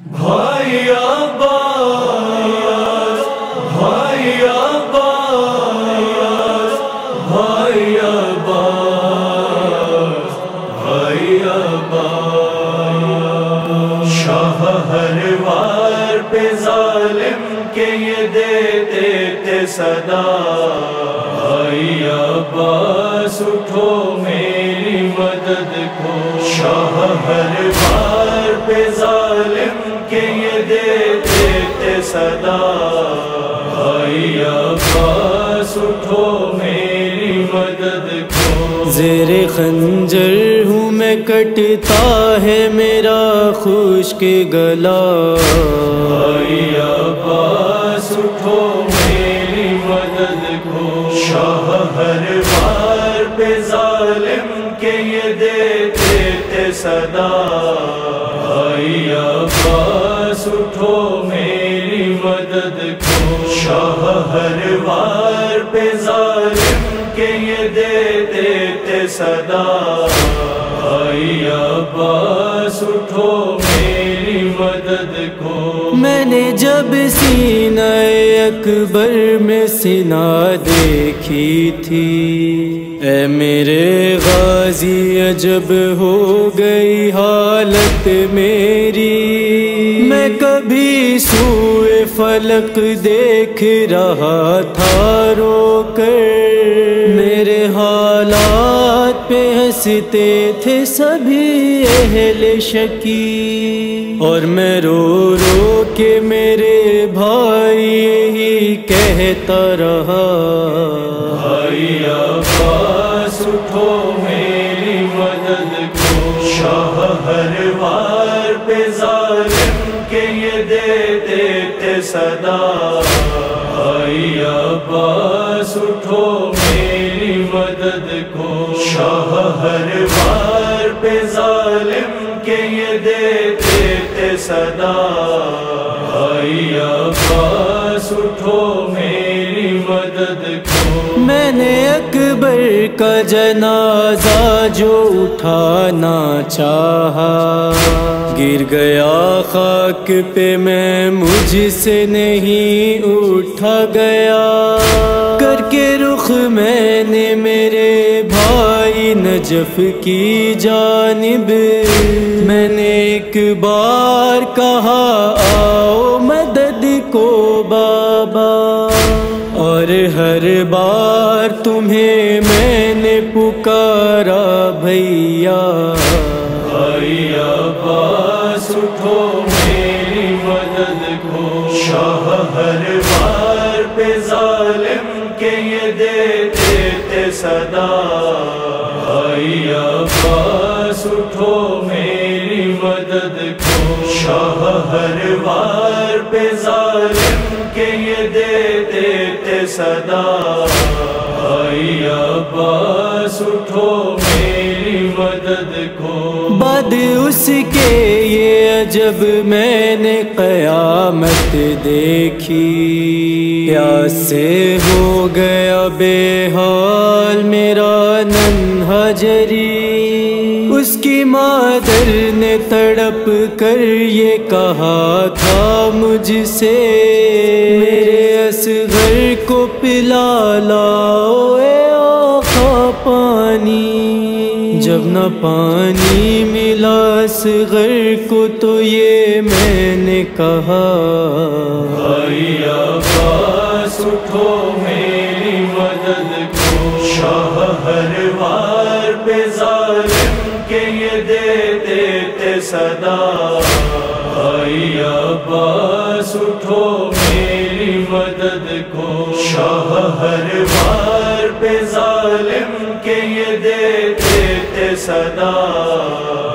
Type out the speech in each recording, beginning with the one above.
بھائی عباس بھائی عباس بھائی عباس بھائی عباس شاہ ہر وار پہ ظالم کے یہ دیتے تھے صدا بھائی عباس اٹھو میری مدد کو شاہ ہر وار پہ ظالم کہ یہ دیتے تھے صدا بھائی عباس اٹھو میری مدد کو زیر خنجر ہوں میں کٹتا ہے میرا خشک گلا بھائی عباس اٹھو میری مدد کو شاہ ہر وار پہ ظالم کہ یہ دیتے تھے صدا بھائی عباس اٹھو میری مدد کو شاہ ہر وار پہ ظالم کہ یہ دیتے تھے صدا بھائی عباس اٹھو میری مدد کو میں نے جب سینہ اکبر میں سینہ دیکھی تھی اے میرے غازی عجب ہو گئی حالت میری میں کبھی سوئے فلک دیکھ رہا تھا رو کر میرے حالات پہ ہنستے تھے سبھی اہل شکی اور میں رو رو کے میرے بھائی یہی کہتا رہا بھائی عباس اٹھو میری مدد کو شاہ ہر وار پہ ظالم کہ یہ دیتے تھے صدا بھائی عباس اٹھو میری مدد کو شاہ ہر وار پہ ظالم کہ یہ دیتے تھے صدا بھائی عباس اٹھو میری مدد کو میں نے اکبر کا جنازہ جو اٹھانا چاہا گر گیا خاک پہ میں مجھ سے نہیں اٹھا گیا کر کے رخ میں نے میرے بھائی نجف کی جانب میں نے ایک بار کہا آؤ مدد کو بابا اور ہر بار تمہیں میں نے پکارا بھیا بھائی عباس اٹھو میری مدد کو شاہ ہر وار پہ ظالم کہ یہ دیتے تھے صدا بھائی عباس اٹھو میری مدد کو شاہ ہر وار پہ ظالم کہ یہ دیتے تھے صدا بھائی عباس اٹھو میری مدد کو بعد اس کے یہ عجب میں نے قیامت دیکھی پیاس سے ہو گیا بے حال میرا ننھا جری اس کی مادر نے تڑپ کر یہ کہا تھا مجھ سے میرے اصغر کو پلا لاؤ اے آقا پانی جب نہ پانی ملا اصغر کو تو یہ میں نے کہا بھائی عباس اٹھو میری مدد کو شاہ ہر وار پہ ظالم کہ یہ دیتے تھے صدا بھائی عباس اٹھو میری مدد کو شاہ ہر وار پہ ظالم کہ یہ دیتے تھے صدا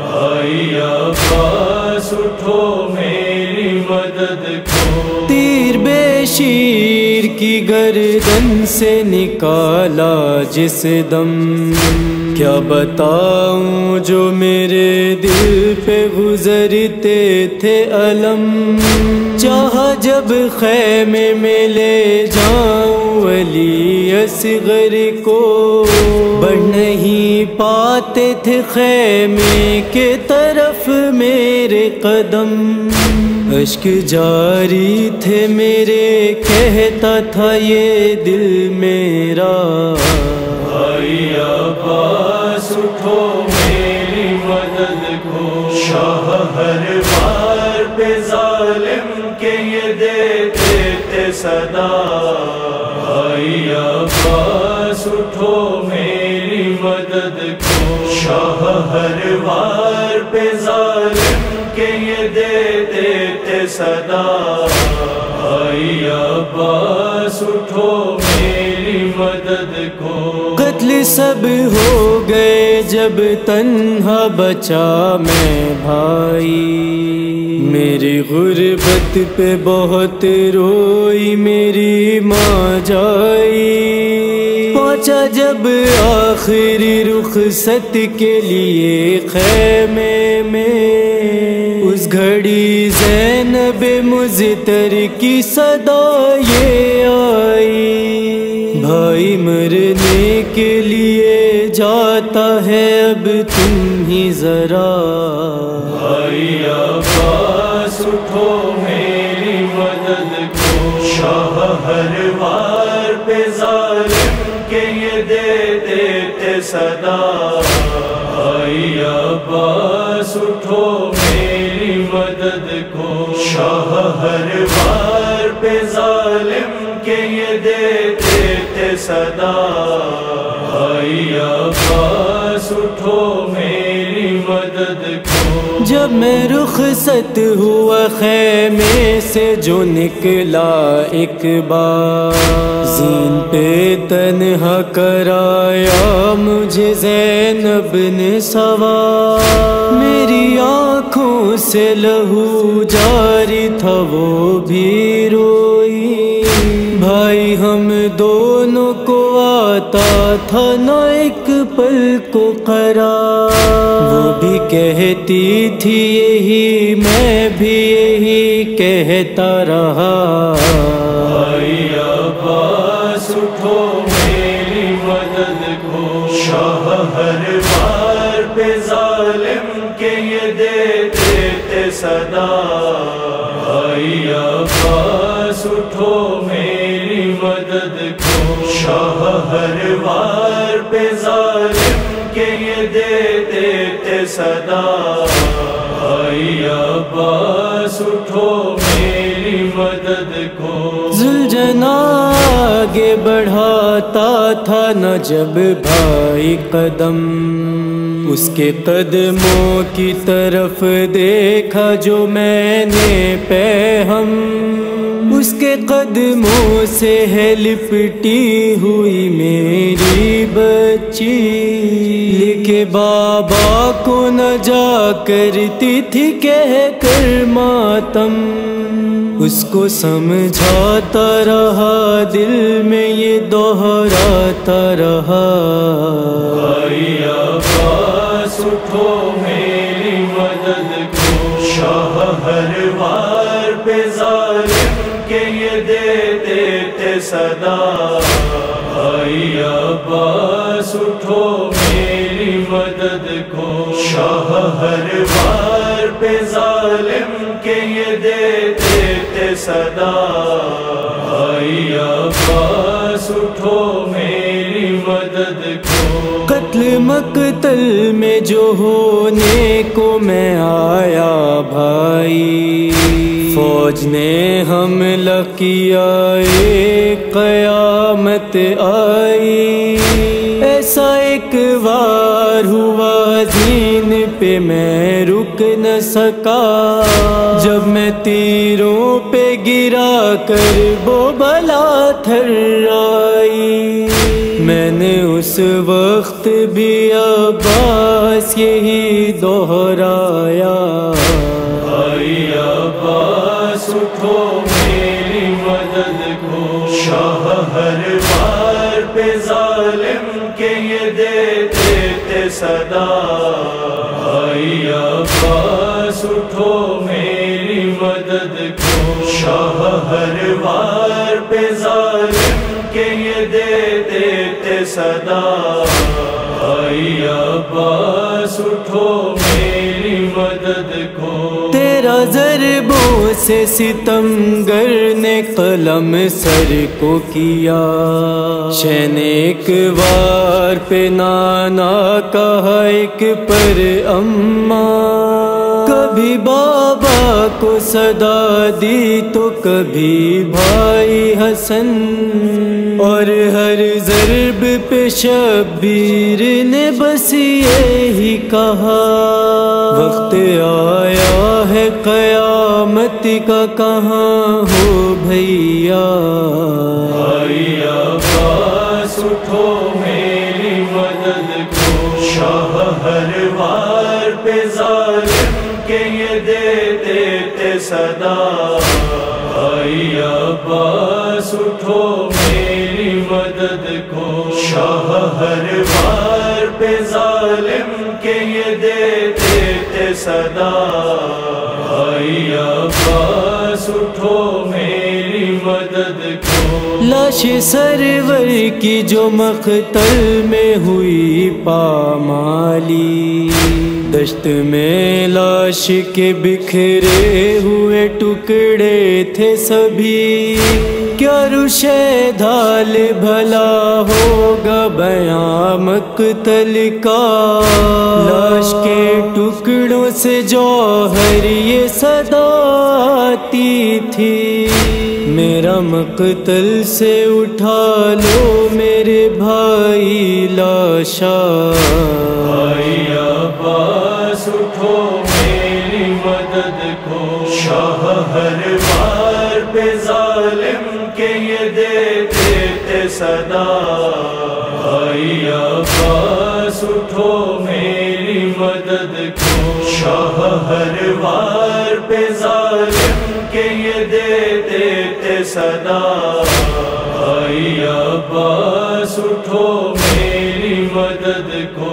بھائی عباس اٹھو میری مدد کو تیر بے شیر کی گردن سے نکالا جس دم کیا بتاؤں جو میرے دل پہ گزرتے تھے علم، چاہا جب خیمے میں لے جاؤں ولی اصغر کو، بڑھ نہیں پاتے تھے خیمے کے طرف میرے قدم، اشک جاری تھے میرے، کہتا تھا یہ دل میرا، بھائی عباس اٹھو میری مدد کو، شاہ ہر وار پہ ظالم کے یہ دیتے تھے صدا، بھائی عباس اٹھو میری مدد کو، شاہ ہر وار پہ ظالم کے یہ دیتے تھے صدا، بھائی عباس اٹھو میری مدد کو۔ قتل سب ہو گئے جب تنہا بچا میں بھائی، میری غربت پہ بہت روئی میری ماں جائی، پہنچا جب آخری رخصت کے لیے خیمے میں، اس گھڑی زینب مضطر کی صدا یہ آئی، بھائی مرنے کے لیے جاتا ہے اب تم ہی ذرا، بھائی عباس اٹھو میری مدد کو، شاہ ہر وار پہ ظالم کے یہ دیتے تھے صدا، بھائی عباس اٹھو میری مدد کو، شاہ ہر وار پہ ظالم کے یہ دیتے تھے صدا، بھائی عباس اٹھو میری مدد کو۔ جب میں رخصت ہوا خیمے سے جو نکلا ایک بار، زین پہ تنہا کرایا مجھے زینب نے سوار، میری آنکھوں سے لہو جاری تھا وہ بھی روئی، بھائی ہم دونوں کو آتا تھا نہ ایک پل کو قرار، وہ بھی کہتی تھی یہی میں بھی یہی کہتا رہا، بھائی عباس اٹھو میری مدد کو، شاہ ہر وار پہ ظالم کے یہ دیتے تھے صدا، بھائی عباس اٹھو میری مدد کو، شاہ ہر وار پہ ظالم کے یہ دیتے تھے صدا، بھائی عباس اٹھو میری مدد کو۔ ذوالجنا آگے بڑھاتا تھا نہ جب بھائی قدم، اس کے قدموں کی طرف دیکھا جو میں نے پیہم، اس کے قدموں سے ہے لپٹی ہوئی میری بچی، لکھے بابا کو نہ جا کرتی تھی کہہ کر ماتم، اس کو سمجھاتا رہا دل میں یہ دہراتا رہا، بھائی عباس اٹھو میری مدد کو، شاہ ہر وار پہ ظالم کے یہ دیتے تھے صدا، بھائی عباس اٹھو میری مدد کو، شاہ ہر وار پہ ظالم کے یہ دیتے تھے صدا، بھائی عباس اٹھو میری مدد کو۔ قتل مقتل میں جو ہونے کو میں آیا بھائی، فوج نے حملہ کیا ایک قیامت آئی، ایسا ایک وار ہوا زین پہ میں رک نہ سکا، جب میں تیروں پہ گرا کر وہ بلا تھرائی، میں نے اس وقت بھی عباس یہی دہرایا، بھائی عباس اٹھو میری مدد کو، شاہ ہر وار پہ ظالم کے یہ دیتے صدا بھائی عباس اٹھو میری مدد کو شاہ ہر وار پہ ظالم کے یہ دے دیتے صدا بھائی عباس اٹھو میری مدد کو تیرا ضربوں سے ستمگر نے قلم سر کو کیا شین ایک وار پہ نانا کہا ایک پر اماں کبھی بابا کو صدا دی تو کبھی بھائی حسن اور ہر ضرب پہ شبیر نے بس یہی کہا وقت آیا ہے قیامت کا کہاں ہو بھیا بھائی عباس اٹھو میری مدد کو شاہ ہر وار پہ ظالم کے یہ دے دیتے صدا بھائی عباس اٹھو میری مدد کو شاہ ہر وار پہ ظالم کے یہ دے دیتے صدا بھائی عباس اٹھو میری مدد کو لاش سرور کی جو مقتل میں ہوئی پامالی دشت میں لاش کے بکھرے ہوئے ٹکڑے تھے سبھی کیا روشے ڈھال بھلا ہوگا بیاں مقتل کا لاش کے ٹکڑوں سے جوہر یہ صدا آتی تھی میرا مقتل سے اٹھا لو میرے بھائی لاشا بھائی عباس اٹھو میری مدد کو شاہ ہر وار پہ ظالم کے یہ دے دیتے صدا بھائی عباس اٹھو میری مدد کو شاہ ہر وار پہ ظالم کے یہ دے دیتے صدا بھائی عباس اٹھو میری مدد کو